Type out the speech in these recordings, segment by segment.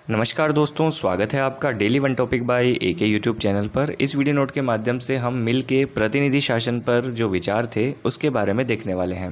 नमस्कार दोस्तों, स्वागत है आपका daily one topic by AK YouTube channel पर। इस वीडियो नोट के माध्यम से हम मिल के प्रतिनिधि शासन पर जो विचार थे उसके बारे में देखने वाले हैं।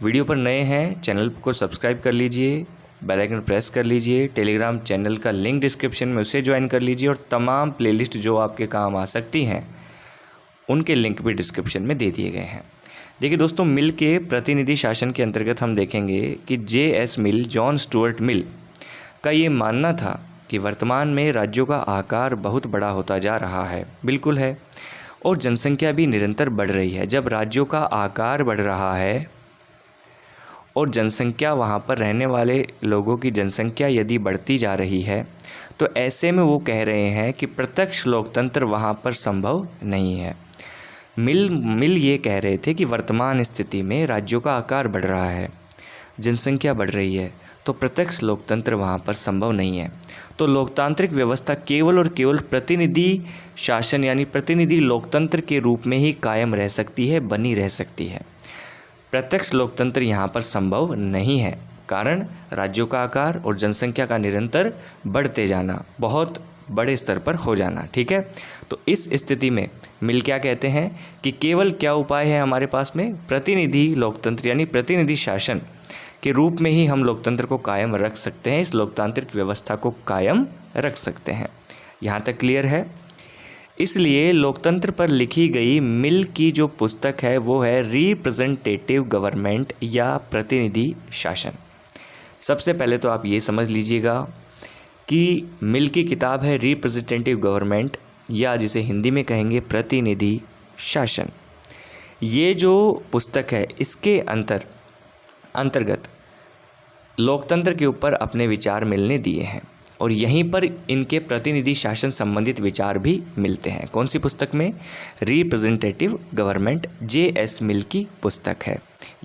वीडियो पर नए हैं, चैनल को सब्सक्राइब कर लीजिए, बेल आइकन प्रेस कर लीजिए, टेलीग्राम चैनल का लिंक डिस्क्रिप्शन में उसे ज्वाइन कर लीजिए और तमाम प्लेलिस्ट जो आपके काम आ सकती हैं उनके लिंक भी डिस्क्रिप्शन में दे दिए गए हैं। देखिए दोस्तों, मिल के प्रतिनिधि शासन के अंतर्गत हम देखेंगे कि J.S. मिल, जॉन स्टुअर्ट मिल का ये मानना था कि वर्तमान में राज्यों का आकार बहुत बड़ा होता जा रहा है। बिल्कुल है, और जनसंख्या भी निरंतर बढ़ रही है। जब राज्यों का आकार बढ़ रहा है और जनसंख्या, वहाँ पर रहने वाले लोगों की जनसंख्या यदि बढ़ती जा रही है, तो ऐसे में वो कह रहे हैं कि प्रत्यक्ष लोकतंत्र वहाँ पर संभव नहीं है। मिल ये कह रहे थे कि वर्तमान स्थिति में राज्यों का आकार बढ़ रहा है, जनसंख्या बढ़ रही है, तो प्रत्यक्ष लोकतंत्र वहाँ पर संभव नहीं है। तो लोकतांत्रिक व्यवस्था केवल और केवल प्रतिनिधि शासन यानी प्रतिनिधि लोकतंत्र के रूप में ही कायम रह सकती है, बनी रह सकती है। प्रत्यक्ष लोकतंत्र यहाँ पर संभव नहीं है, कारण राज्यों का आकार और जनसंख्या का निरंतर बढ़ते जाना, बहुत बड़े स्तर पर हो जाना। ठीक है, तो इस स्थिति में मिल क्या कहते हैं कि केवल क्या उपाय है हमारे पास में, प्रतिनिधि लोकतंत्र यानी प्रतिनिधि शासन के रूप में ही हम लोकतंत्र को कायम रख सकते हैं, इस लोकतांत्रिक व्यवस्था को कायम रख सकते हैं। यहाँ तक क्लियर है। इसलिए लोकतंत्र पर लिखी गई मिल की जो पुस्तक है वो है रिप्रेजेंटेटिव गवर्नमेंट या प्रतिनिधि शासन। सबसे पहले तो आप ये समझ लीजिएगा कि मिल की किताब है रिप्रेजेंटेटिव गवर्नमेंट, या जिसे हिंदी में कहेंगे प्रतिनिधि शासन। ये जो पुस्तक है इसके अंतर्गत लोकतंत्र के ऊपर अपने विचार मिलने दिए हैं, और यहीं पर इनके प्रतिनिधि शासन संबंधित विचार भी मिलते हैं। कौन सी पुस्तक में? Representative government, J.S. मिल की पुस्तक है।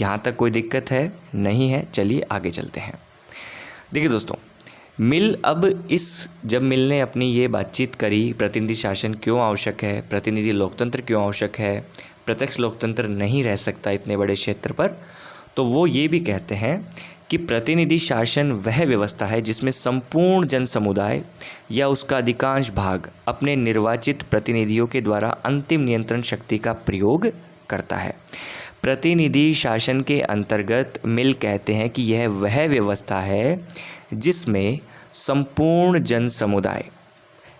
यहाँ तक कोई दिक्कत है? नहीं है। चलिए आगे चलते हैं। देखिए दोस्तों, जब मिल ने अपनी ये बातचीत करी, प्रतिनिधि शासन क्यों आवश्यक है, प्रतिनिधि लोकतंत्र क्यों आवश्यक है, प्रत्यक्ष लोकतंत्र नहीं रह सकता इतने बड़े क्षेत्र पर, तो वो ये भी कहते हैं कि प्रतिनिधि शासन वह व्यवस्था है जिसमें संपूर्ण जन समुदाय या उसका अधिकांश भाग अपने निर्वाचित प्रतिनिधियों के द्वारा अंतिम नियंत्रण शक्ति का प्रयोग करता है। प्रतिनिधि शासन के अंतर्गत मिल कहते हैं कि यह वह व्यवस्था है जिसमें संपूर्ण जन समुदाय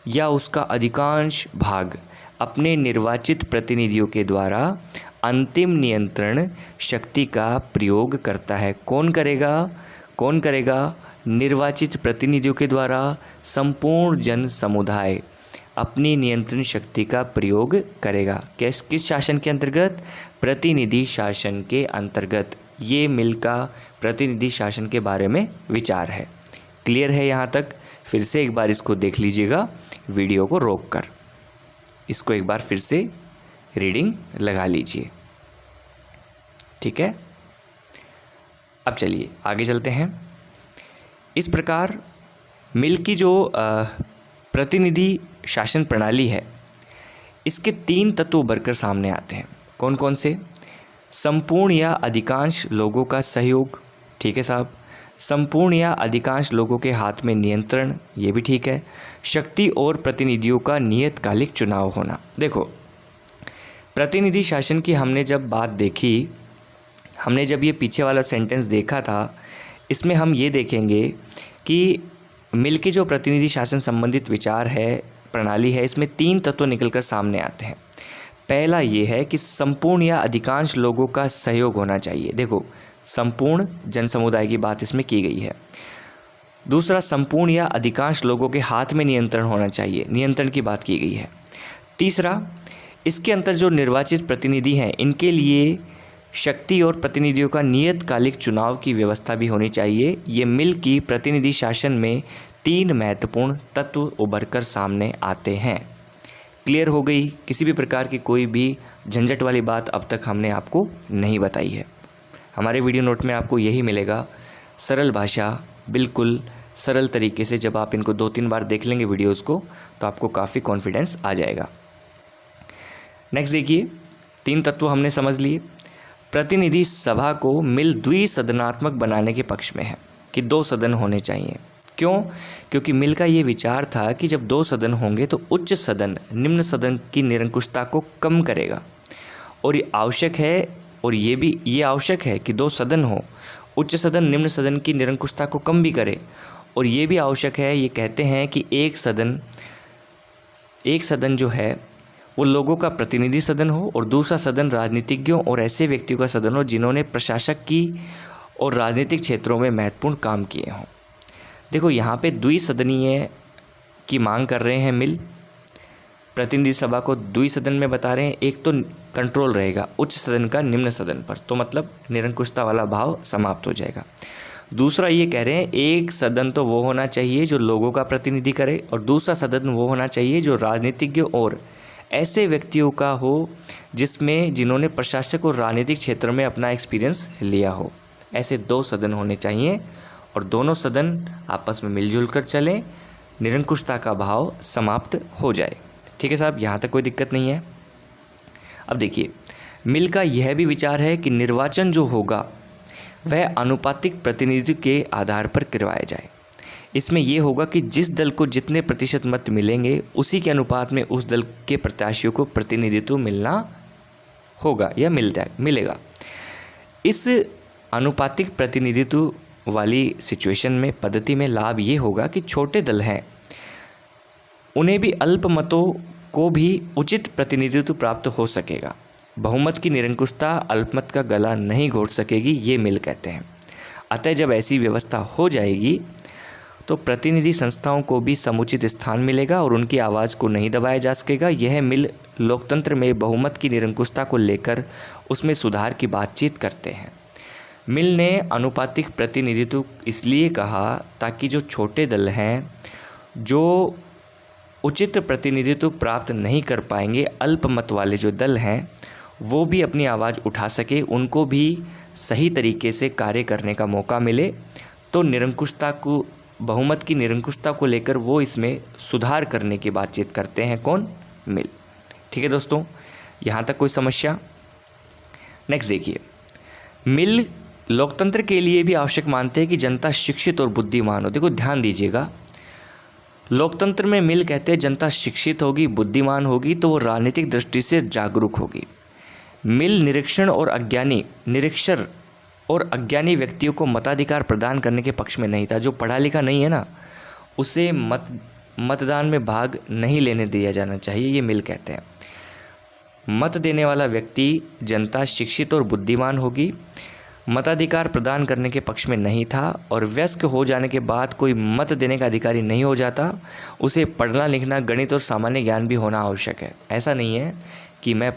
या उसका अधिकांश भाग अपने निर्वाचित प्रतिनिधियों के द्वारा अंतिम नियंत्रण शक्ति का प्रयोग करता है। कौन करेगा? निर्वाचित प्रतिनिधियों के द्वारा संपूर्ण जन समुदाय अपनी नियंत्रण शक्ति का प्रयोग करेगा। किस शासन के अंतर्गत? प्रतिनिधि शासन के अंतर्गत। ये मिल का प्रतिनिधि शासन के बारे में विचार है। क्लियर है यहाँ तक? फिर से एक बार इसको देख लीजिएगा, वीडियो को रोककर इसको एक बार फिर से रीडिंग लगा लीजिए। ठीक है, अब चलिए आगे चलते हैं। इस प्रकार मिल की जो प्रतिनिधि शासन प्रणाली है, इसके 3 तत्व उभरकर सामने आते हैं। कौन कौन से? संपूर्ण या अधिकांश लोगों का सहयोग। ठीक है साहब। संपूर्ण या अधिकांश लोगों के हाथ में नियंत्रण, ये भी ठीक है। शक्ति और प्रतिनिधियों का नियतकालिक चुनाव होना। देखो, प्रतिनिधि शासन की हमने जब बात देखी, हमने जब ये पीछे वाला सेंटेंस देखा था, इसमें हम ये देखेंगे कि मिल के जो प्रतिनिधि शासन संबंधित विचार है, प्रणाली है, इसमें 3 तत्व निकलकर सामने आते हैं। पहला ये है कि संपूर्ण या अधिकांश लोगों का सहयोग होना चाहिए। देखो, संपूर्ण जन समुदाय की बात इसमें की गई है। दूसरा, संपूर्ण या अधिकांश लोगों के हाथ में नियंत्रण होना चाहिए, नियंत्रण की बात की गई है। तीसरा, इसके अंतर जो निर्वाचित प्रतिनिधि हैं, इनके लिए शक्ति और प्रतिनिधियों का नियतकालिक चुनाव की व्यवस्था भी होनी चाहिए। ये मिल की प्रतिनिधि शासन में 3 महत्वपूर्ण तत्व उभरकर सामने आते हैं। क्लियर हो गई? किसी भी प्रकार की कोई भी झंझट वाली बात अब तक हमने आपको नहीं बताई है। हमारे वीडियो नोट में आपको यही मिलेगा, सरल भाषा, बिल्कुल सरल तरीके से। जब आप इनको 2-3 बार देख लेंगे वीडियोज़ को, तो आपको काफ़ी कॉन्फिडेंस आ जाएगा। नेक्स्ट देखिए, 3 तत्व हमने समझ लिए। प्रतिनिधि सभा को मिल द्विसदनात्मक बनाने के पक्ष में है कि 2 सदन होने चाहिए। क्यों? क्योंकि मिल का ये विचार था कि जब 2 सदन होंगे तो उच्च सदन निम्न सदन की निरंकुशता को कम करेगा, और ये आवश्यक है, और ये आवश्यक है कि 2 सदन हो, उच्च सदन निम्न सदन की निरंकुशता को कम भी करे, और ये भी आवश्यक है, ये कहते हैं कि एक सदन जो है वो लोगों का प्रतिनिधि सदन हो, और दूसरा सदन राजनीतिज्ञों और ऐसे व्यक्तियों का सदन हो जिन्होंने प्रशासक की और राजनीतिक क्षेत्रों में महत्वपूर्ण काम किए हों। देखो यहाँ पे द्विसदनीय की मांग कर रहे हैं मिल, प्रतिनिधि सभा को द्विसदन में बता रहे हैं। एक तो कंट्रोल रहेगा उच्च सदन का निम्न सदन पर, तो मतलब निरंकुशता वाला भाव समाप्त हो जाएगा। दूसरा ये कह रहे हैं एक सदन तो वो होना चाहिए जो लोगों का प्रतिनिधि करे, और दूसरा सदन वो होना चाहिए जो राजनीतिज्ञ और ऐसे व्यक्तियों का हो जिन्होंने प्रशासक और राजनीतिक क्षेत्र में अपना एक्सपीरियंस लिया हो। ऐसे 2 सदन होने चाहिए, और दोनों सदन आपस में मिलजुल कर चलें, निरंकुशता का भाव समाप्त हो जाए। ठीक है साहब, यहाँ तक कोई दिक्कत नहीं है। अब देखिए, मिल का यह भी विचार है कि निर्वाचन जो होगा वह अनुपातिक प्रतिनिधित्व के आधार पर करवाया जाए। इसमें यह होगा कि जिस दल को जितने प्रतिशत मत मिलेंगे उसी के अनुपात में उस दल के प्रत्याशियों को प्रतिनिधित्व मिलना होगा या मिलेगा। इस अनुपातिक प्रतिनिधित्व वाली सिचुएशन में पद्धति में लाभ ये होगा कि छोटे दल हैं उन्हें भी अल्पमतों को भी उचित प्रतिनिधित्व प्राप्त हो सकेगा। बहुमत की निरंकुशता अल्पमत का गला नहीं घोट सकेगी, ये मिल कहते हैं। अतः जब ऐसी व्यवस्था हो जाएगी तो प्रतिनिधि संस्थाओं को भी समुचित स्थान मिलेगा और उनकी आवाज़ को नहीं दबाया जा सकेगा। यह मिल लोकतंत्र में बहुमत की निरंकुशता को लेकर उसमें सुधार की बातचीत करते हैं। मिल ने अनुपातिक प्रतिनिधित्व इसलिए कहा ताकि जो छोटे दल हैं जो उचित प्रतिनिधित्व प्राप्त नहीं कर पाएंगे, अल्पमत वाले जो दल हैं वो भी अपनी आवाज़ उठा सके, उनको भी सही तरीके से कार्य करने का मौका मिले। तो निरंकुशता को, बहुमत की निरंकुशता को लेकर वो इसमें सुधार करने की बातचीत करते हैं। कौन? मिल। ठीक है दोस्तों, यहाँ तक कोई समस्या? नेक्स्ट देखिए, मिल लोकतंत्र के लिए भी आवश्यक मानते हैं कि जनता शिक्षित और बुद्धिमान हो। देखो ध्यान दीजिएगा, लोकतंत्र में मिल कहते हैं जनता शिक्षित होगी, बुद्धिमान होगी तो वो राजनीतिक दृष्टि से जागरूक होगी। मिल निरीक्षर और अज्ञानी व्यक्तियों को मताधिकार प्रदान करने के पक्ष में नहीं था। जो पढ़ा लिखा नहीं है ना, उसे मतदान में भाग नहीं लेने दिया जाना चाहिए, ये मिल कहते हैं। मत देने वाला व्यक्ति, जनता शिक्षित और बुद्धिमान होगी, मताधिकार प्रदान करने के पक्ष में नहीं था, और वयस्क हो जाने के बाद कोई मत देने का अधिकारी नहीं हो जाता। उसे पढ़ना लिखना, गणित और सामान्य ज्ञान भी होना आवश्यक है। ऐसा नहीं है कि मैं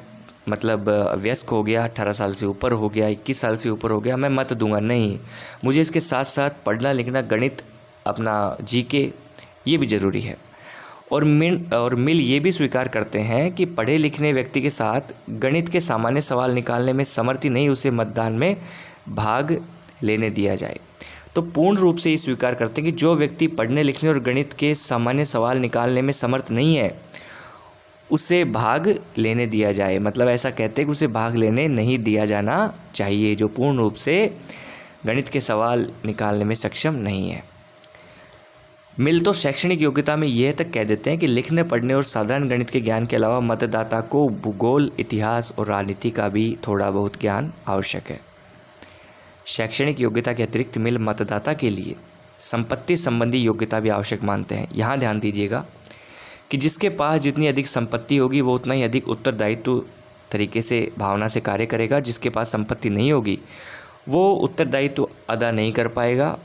वयस्क हो गया, 18 साल से ऊपर हो गया, 21 साल से ऊपर हो गया, मैं मत दूंगा। नहीं, मुझे इसके साथ साथ पढ़ना लिखना, गणित, अपना जीके, ये भी ज़रूरी है। और मिल ये भी स्वीकार करते हैं कि पढ़े लिखने व्यक्ति के साथ गणित के सामान्य सवाल निकालने में समर्थ नहीं, उसे मतदान में भाग लेने दिया जाए। तो पूर्ण रूप से ये स्वीकार करते हैं कि जो व्यक्ति पढ़ने लिखने और गणित के सामान्य सवाल निकालने में समर्थ नहीं है उसे भाग लेने दिया जाए। मतलब ऐसा कहते हैं कि उसे भाग लेने नहीं दिया जाना चाहिए जो पूर्ण रूप से गणित के सवाल निकालने में सक्षम नहीं है। मिल तो शैक्षणिक योग्यता में यह तक कह देते हैं कि लिखने पढ़ने और साधारण गणित के ज्ञान के अलावा मतदाता को भूगोल, इतिहास और राजनीति का भी थोड़ा बहुत ज्ञान आवश्यक है। शैक्षणिक योग्यता के अतिरिक्त मिल मतदाता के लिए संपत्ति संबंधी योग्यता भी आवश्यक मानते हैं। यहाँ ध्यान दीजिएगा कि जिसके पास जितनी अधिक संपत्ति होगी वो उतना ही अधिक उत्तरदायित्व तरीके से, भावना से कार्य करेगा। जिसके पास संपत्ति नहीं होगी वो उत्तरदायित्व अदा नहीं कर पाएगा,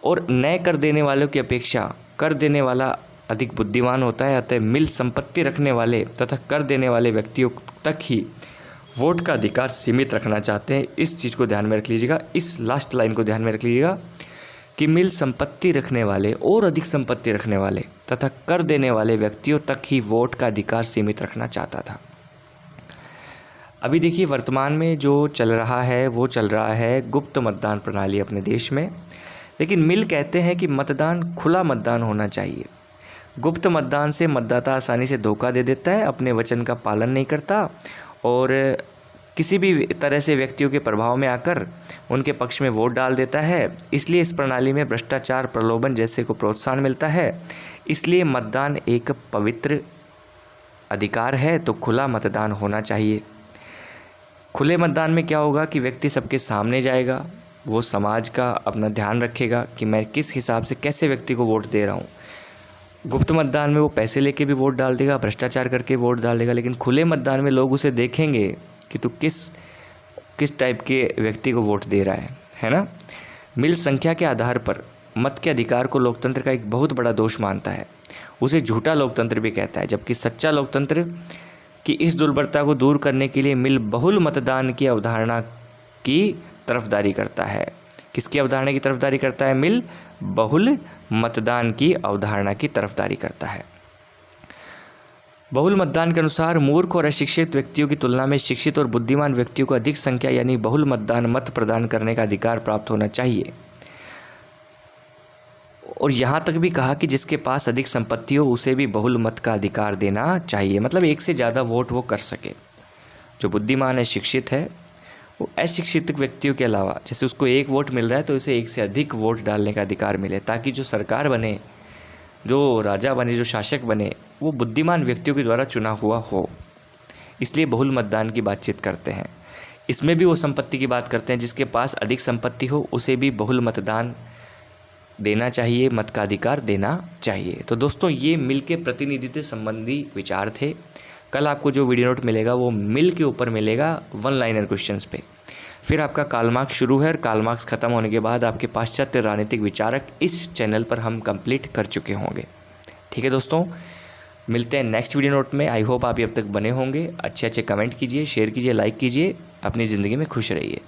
और नए कर देने वालों की अपेक्षा कर देने वाला अधिक बुद्धिमान होता है। अतः मिल संपत्ति रखने वाले तथा कर देने वाले व्यक्तियों तक ही वोट का अधिकार सीमित रखना चाहते हैं। इस चीज़ को ध्यान में रख लीजिएगा, इस लास्ट लाइन को ध्यान में रख लीजिएगा कि मिल संपत्ति रखने वाले और अधिक संपत्ति रखने वाले तथा कर देने वाले व्यक्तियों तक ही वोट का अधिकार सीमित रखना चाहता था। अभी देखिए वर्तमान में जो चल रहा है वो चल रहा है गुप्त मतदान प्रणाली अपने देश में, लेकिन मिल कहते हैं कि मतदान खुला मतदान होना चाहिए। गुप्त मतदान से मतदाता आसानी से धोखा दे देता है, अपने वचन का पालन नहीं करता और किसी भी तरह से व्यक्तियों के प्रभाव में आकर उनके पक्ष में वोट डाल देता है। इसलिए इस प्रणाली में भ्रष्टाचार, प्रलोभन जैसे को प्रोत्साहन मिलता है। इसलिए मतदान एक पवित्र अधिकार है, तो खुला मतदान होना चाहिए। खुले मतदान में क्या होगा कि व्यक्ति सबके सामने जाएगा, वो समाज का अपना ध्यान रखेगा कि मैं किस हिसाब से कैसे व्यक्ति को वोट दे रहा हूँ। गुप्त मतदान में वो पैसे लेके भी वोट डाल देगा, भ्रष्टाचार करके वोट डाल देगा, लेकिन खुले मतदान में लोग उसे देखेंगे कि तू किस टाइप के व्यक्ति को वोट दे रहा है ना। मिल संख्या के आधार पर मत के अधिकार को लोकतंत्र का एक बहुत बड़ा दोष मानता है। उसे झूठा लोकतंत्र भी कहता है, जबकि सच्चा लोकतंत्र की इस दुर्बलता को दूर करने के लिए मिल बहुल मतदान की अवधारणा की तरफदारी करता है। किसकी अवधारणा की तरफदारी करता है? मिल बहुल मतदान की अवधारणा की तरफदारी करता है। बहुल मतदान के अनुसार मूर्ख और अशिक्षित व्यक्तियों की तुलना में शिक्षित और बुद्धिमान व्यक्तियों को अधिक संख्या यानी बहुल मतदान मत प्रदान करने का अधिकार प्राप्त होना चाहिए। और यहाँ तक भी कहा कि जिसके पास अधिक संपत्ति हो उसे भी बहुल मत का अधिकार देना चाहिए, मतलब एक से ज़्यादा वोट वो कर सके। जो बुद्धिमान है, शिक्षित है, वो अशिक्षित व्यक्तियों के अलावा, जैसे उसको एक वोट मिल रहा है तो उसे एक से अधिक वोट डालने का अधिकार मिले, ताकि जो सरकार बने, जो राजा बने, जो शासक बने, वो बुद्धिमान व्यक्तियों के द्वारा चुना हुआ हो। इसलिए बहुल मतदान की बातचीत करते हैं। इसमें भी वो संपत्ति की बात करते हैं, जिसके पास अधिक संपत्ति हो उसे भी बहुल मतदान देना चाहिए, मत का अधिकार देना चाहिए। तो दोस्तों, ये मिल के प्रतिनिधित्व संबंधी विचार थे। कल आपको जो वीडियो नोट मिलेगा वो मिल के ऊपर मिलेगा, वन लाइनर क्वेश्चंस पे। फिर आपका कार्ल मार्क्स शुरू है, और कार्ल मार्क्स खत्म होने के बाद आपके पाश्चात्य राजनीतिक विचारक इस चैनल पर हम कंप्लीट कर चुके होंगे। ठीक है दोस्तों, मिलते हैं नेक्स्ट वीडियो नोट में। आई होप आप अब तक बने होंगे। अच्छे कमेंट कीजिए, शेयर कीजिए, लाइक कीजिए, अपनी ज़िंदगी में खुश रहिए।